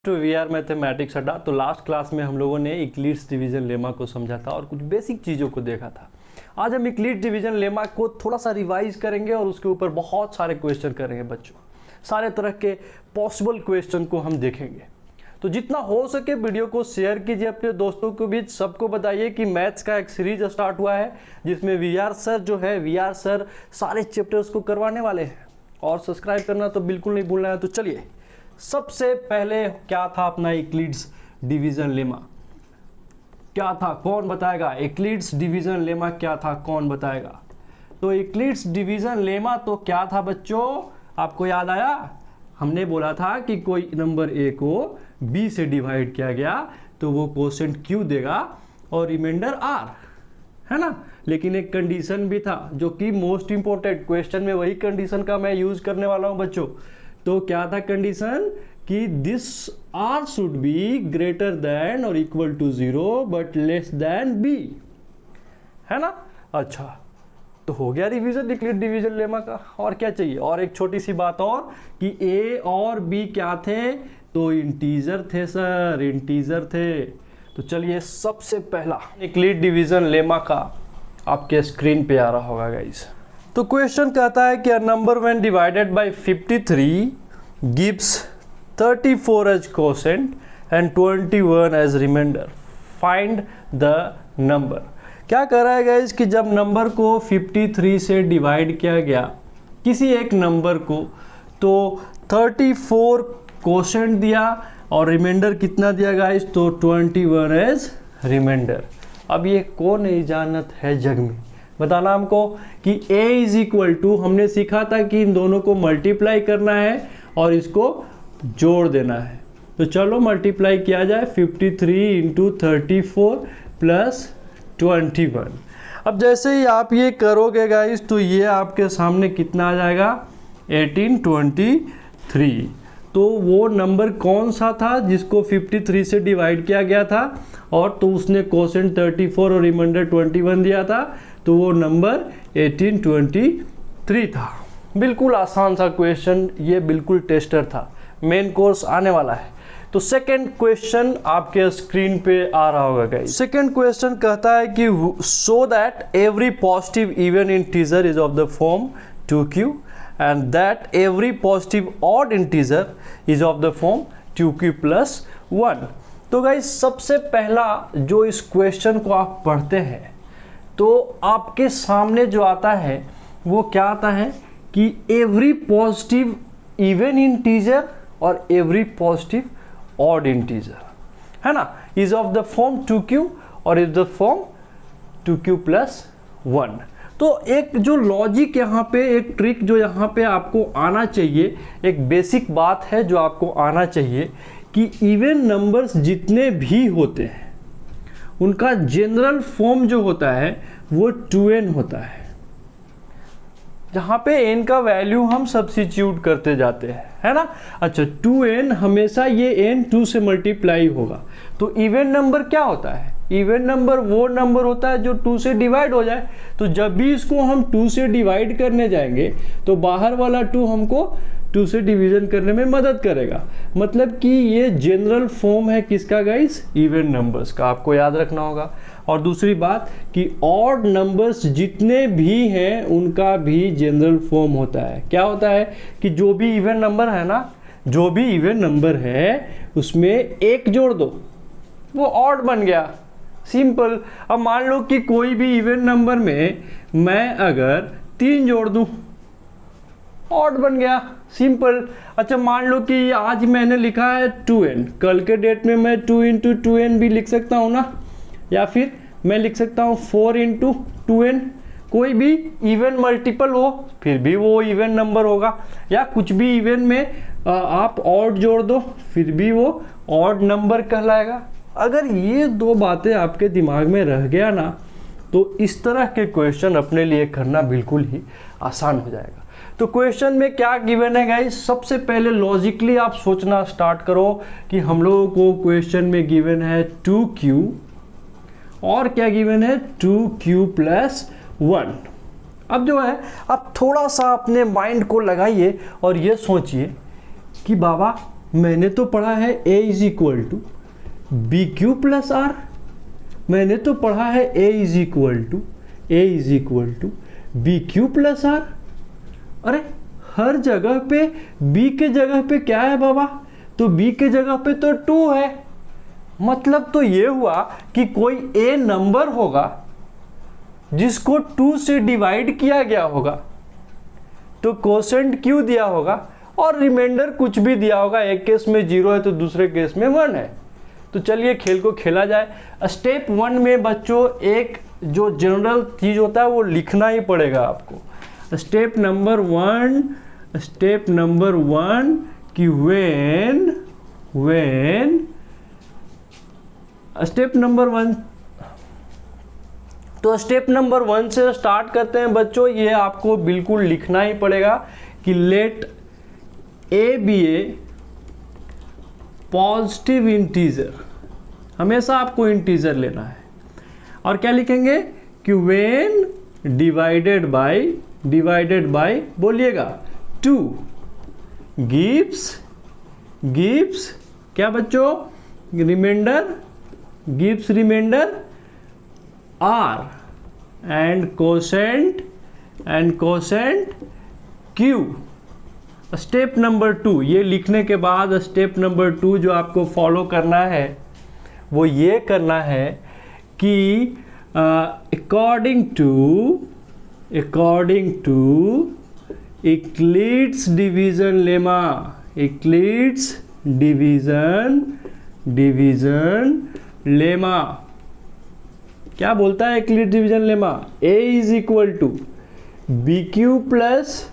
To VR mathematics अड्डा। तो last class में हम लोगों ने इक्लिड्स डिवीजन लेमा को समझा था और कुछ बेसिक चीज़ों को देखा था। आज हम इक्लिड्स डिवीजन लेमा को थोड़ा सा रिवाइज करेंगे और उसके ऊपर बहुत सारे क्वेश्चन करेंगे बच्चों। सारे तरह के पॉसिबल क्वेश्चन को हम देखेंगे। तो जितना हो सके वीडियो को शेयर कीजिए अपने दोस्तों के बीच। सबको बताइए कि मैथ्स का एक सीरीज स्टार्ट हुआ है जिसमें वीआर सर जो है वीआर सर सारे चैप्टर्स को करवाने वाले हैं और सब्सक्राइब करना तो बिल्कुल नहीं भूलना है। तो चलिए, सबसे पहले क्या था अपना इक्लिड्स डिवीजन लेमा, क्या था कौन बताएगा? इक्लिड्स डिवीजन लेमा क्या था कौन बताएगा? तो इक्लिड्स डिवीजन लेमा तो क्या था बच्चों, आपको याद आया? हमने बोला था कि कोई नंबर ए को बी से डिवाइड किया गया तो वो कोशेंट क्यू देगा और रिमाइंडर आर, है ना। लेकिन एक कंडीशन भी था जो कि मोस्ट इंपॉर्टेंट क्वेश्चन में वही कंडीशन का मैं यूज करने वाला हूं बच्चों। तो क्या था कंडीशन कि this r should be greater than और equal to 0 but less than b, है ना। अच्छा, तो हो गया रिवीजन इक्लिड डिवीजन लेमा का। और क्या चाहिए? और एक छोटी सी बात और कि ए और बी क्या थे? तो इंटीजर थे सर, इंटीजर थे। तो चलिए, सबसे पहला इक्लिड डिवीजन लेमा का आपके स्क्रीन पे आ रहा होगा गाइस। तो क्वेश्चन कहता है कि a number when divided by 53 gives 34 as quotient and 21 as remainder, find the number. क्या कह रहा है गाइस कि जब नंबर को 53 से डिवाइड किया गया किसी एक नंबर को, तो 34 कोशेंट दिया और रिमाइंडर कितना दिया गाइस? तो 21 एज रिमाइंडर। अब ये कौन नहीं जानत है जग में, बताना हमको कि a इज इक्वल टू, हमने सीखा था कि इन दोनों को मल्टीप्लाई करना है और इसको जोड़ देना है। तो चलो मल्टीप्लाई किया जाए, 53 इंटू 34 प्लस 21। अब जैसे ही आप ये करोगे गाइस तो ये आपके सामने कितना आ जाएगा? 1823। तो वो नंबर कौन सा था जिसको 53 से डिवाइड किया गया था और तो उसने कोशेंट 34 और रिमाइंडर 21 दिया था? तो वो नंबर 1823 था। बिल्कुल आसान सा क्वेश्चन, ये बिल्कुल टेस्टर था, मेन कोर्स आने वाला है। तो सेकंड क्वेश्चन आपके स्क्रीन पे आ रहा होगा गाइस। सेकंड क्वेश्चन कहता है कि so that every positive even integer is of the form 2q and that every positive odd integer is of the form 2q plus 1। तो गाइस, सबसे पहला जो इस क्वेश्चन को आप पढ़ते हैं तो आपके सामने जो आता है वो क्या आता है कि एवरी पॉजिटिव इवन इंटीजर और एवरी पॉजिटिव ऑड इंटीजर, है ना, is of the form 2q और is the form 2q plus 1। तो एक जो लॉजिक यहाँ पे, एक ट्रिक जो यहाँ पे आपको आना चाहिए, एक बेसिक बात है जो आपको आना चाहिए कि इवन नंबर्स जितने भी होते हैं उनका जनरल फॉर्म जो होता है वो 2n होता है, जहाँ पे n का वैल्यू हम सब्स्टिट्यूट करते जाते हैं, है ना। अच्छा, 2n हमेशा ये n 2 से मल्टीप्लाई होगा। तो इवन नंबर क्या होता है? इवन नंबर वो नंबर होता है जो 2 से डिवाइड हो जाए। तो जब भी इसको हम 2 से डिवाइड करने जाएंगे तो बाहर वाला 2 हमको 2 से डिवीजन करने में मदद करेगा। मतलब कि ये जनरल फॉर्म है किसका गाइस? इवन नंबर्स का, आपको याद रखना होगा। और दूसरी बात कि ऑड नंबर्स जितने भी हैं उनका भी जनरल फॉर्म होता है। क्या होता है कि जो भी इवन नंबर है ना, जो भी इवन नंबर है उसमें एक जोड़ दो, वो ऑड बन गया, सिंपल। अब मान लो कि कोई भी इवन नंबर में मैं अगर 3 जोड़ दूं, ऑड बन गया, सिंपल। अच्छा, मान लो कि आज मैंने लिखा है 2n, कल के डेट में मैं 2 इंटू 2n भी लिख सकता हूँ ना, या फिर मैं लिख सकता हूँ 4 इंटू 2n। कोई भी इवन मल्टीपल हो फिर भी वो इवन नंबर होगा, या कुछ भी इवन में आप ऑड जोड़ दो फिर भी वो ऑड नंबर कहलाएगा। अगर ये दो बातें आपके दिमाग में रह गया ना तो इस तरह के क्वेश्चन अपने लिए करना बिल्कुल ही आसान हो जाएगा। तो क्वेश्चन में क्या गिवन है गाइस? सबसे पहले लॉजिकली आप सोचना स्टार्ट करो कि हम लोगों को क्वेश्चन में गिवन है 2q और क्या गिवन है? 2q plus 1। अब जो है आप थोड़ा सा अपने माइंड को लगाइए और ये सोचिए कि बाबा मैंने तो पढ़ा है a is equal to B Q plus R, मैंने तो पढ़ा है a is equal to B Q plus R. अरे हर जगह पे b के जगह पे क्या है बाबा, तो b के जगह पे तो 2 है। मतलब तो ये हुआ कि कोई a नंबर होगा जिसको 2 से डिवाइड किया गया होगा, तो कोसेंट q दिया होगा और रिमाइंडर कुछ भी दिया होगा। एक केस में 0 है तो दूसरे केस में 1 है। तो चलिए खेल को खेला जाए। स्टेप 1 में बच्चों एक जो जनरल चीज होता है वो लिखना ही पड़ेगा आपको। स्टेप नंबर 1 कि स्टेप नंबर 1, तो स्टेप नंबर 1 से स्टार्ट करते हैं बच्चों। ये आपको बिल्कुल लिखना ही पड़ेगा कि let a be a positive integer, हमेशा आपको इंटीजर लेना है। और क्या लिखेंगे कि व्हेन डिवाइडेड बाय बोलिएगा 2 गिव्स क्या बच्चों, remainder R and quotient Q. Step number 2, ये लिखने के बाद स्टेप नंबर 2 जो आपको फॉलो करना है वो ये करना है कि according to Euclid's division lemma, क्या बोलता है Euclid's division lemma, A is equal to B Q plus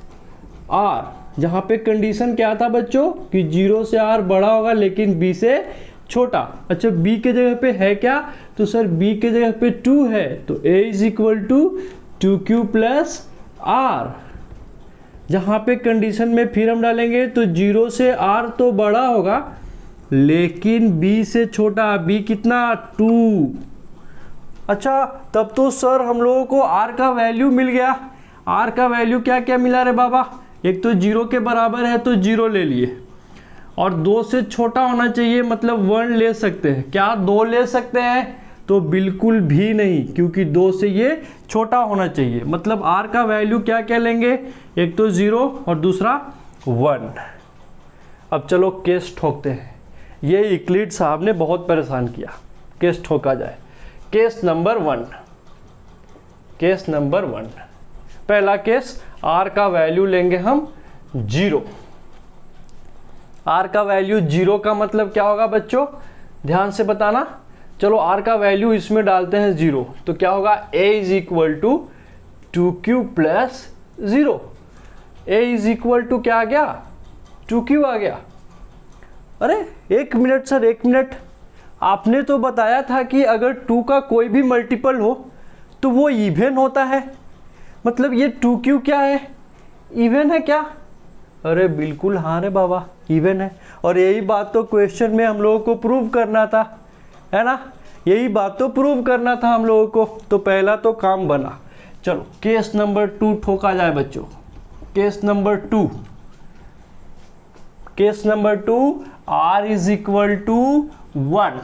r, जहां पे कंडीशन क्या था बच्चों कि 0 से r बड़ा होगा लेकिन b से छोटा। अच्छा b के जगह पे है क्या, तो सर b के जगह पे 2 है, तो a is equal to 2q plus r। जहां पे कंडीशन में फिर हम डालेंगे तो 0 से r तो बड़ा होगा लेकिन b से छोटा, b कितना 2। अच्छा तब तो सर हम लोगों को r का वैल्यू मिल गया। r का वैल्यू क्या क्या मिला रे बाबा, एक तो 0 के बराबर है तो 0 ले लिए, और 2 से छोटा होना चाहिए मतलब 1 ले सकते हैं। क्या 2 ले सकते हैं, तो बिल्कुल भी नहीं, क्योंकि 2 से ये छोटा होना चाहिए। मतलब r का वैल्यू क्या क्या लेंगे, एक तो 0 और दूसरा 1। अब चलो केस ठोकते हैं। ये यूक्लिड साहब ने बहुत परेशान किया, केस ठोका जाए। केस नंबर 1, पहला केस, r का वैल्यू लेंगे हम 0। r का वैल्यू 0 का मतलब क्या होगा बच्चों, ध्यान से बताना। चलो r का वैल्यू इसमें डालते हैं 0, तो क्या होगा a is equal to 2q plus 0। a is equal to क्या आ गया, 2q आ गया। अरे एक मिनट सर, एक मिनट, आपने तो बताया था कि अगर 2 का कोई भी मल्टीपल हो तो वो इवन होता है। मतलब ये 2q क्या है, इवन है क्या? अरे बिल्कुल हाँ रे बाबा, इवन है। और यही बात तो क्वेश्चन में हम लोगों को प्रूव करना था, है ना, यही बात तो प्रूव करना था हम लोगों को। तो पहला तो काम बना। चलो केस नंबर 2 ठोका जाए बच्चों। Case number 2 r is equal to 1।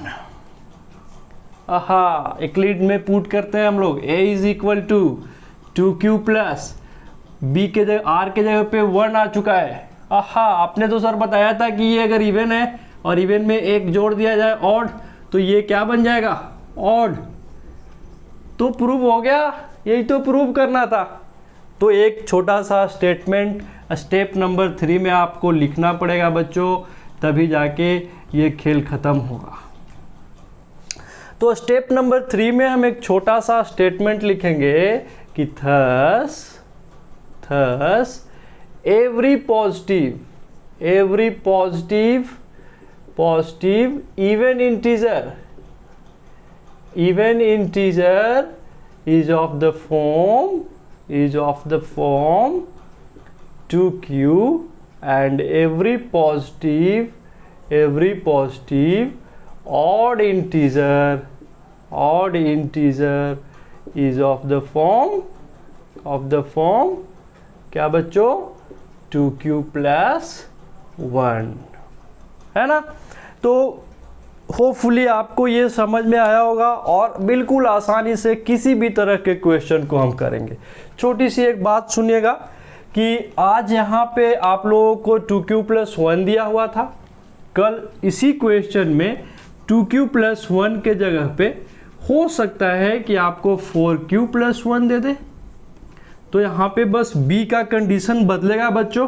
Euclid में पुट करते हैं हम लोग, a is equal to 2q plus b के जगह r के जगह पे 1 आ चुका है। आपने तो सर बताया था कि ये अगर इवन है और इवन में एक जोड़ दिया जाए ऑड, तो ये क्या बन जाएगा, ऑड। तो प्रूव हो गया, यही तो प्रूव करना था। तो एक छोटा सा स्टेटमेंट स्टेप नंबर 3 में आपको लिखना पड़ेगा बच्चों, तभी जाके ये खेल खत्म होगा। तो स्टेप नंबर 3 में हम एक छोटा सा स्टेटमेंट लिखेंगे कि thus every positive even integer is of the form 2q, and every positive odd integer is of the form क्या बच्चों, 2q प्लस 1, है ना। तो होपफुली आपको ये समझ में आया होगा और बिल्कुल आसानी से किसी भी तरह के क्वेश्चन को हम करेंगे। छोटी सी एक बात सुनिएगा कि आज यहाँ पे आप लोगों को 2q+1 दिया हुआ था, कल इसी क्वेश्चन में 2q+1 के जगह पे हो सकता है कि आपको 4q+1 दे दे। तो यहाँ पे बस b का कंडीशन बदलेगा बच्चों,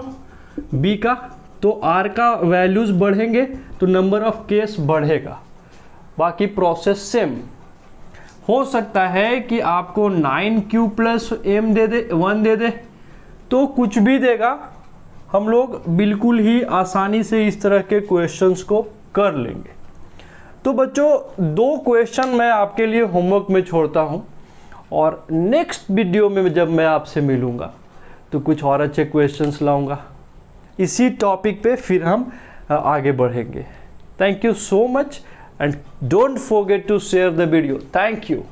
b का, तो r का वैल्यूज बढ़ेंगे तो नंबर ऑफ केस बढ़ेगा, बाकी प्रोसेस सेम। हो सकता है कि आपको 9q+m दे दे, 1 दे दे, तो कुछ भी देगा, हम लोग बिल्कुल ही आसानी से इस तरह के क्वेश्चंस को कर लेंगे। तो बच्चों 2 क्वेश्चन मैं आपके लिए होमवर्क में छोड़ता हूं और नेक्स्ट वीडियो में जब मैं आपसे मिलूंगा तो कुछ और अच्छे क्वेश्चंस लाऊंगा, इसी टॉपिक पे फिर हम आगे बढ़ेंगे। Thank you so much and don't forget to share the video. Thank you.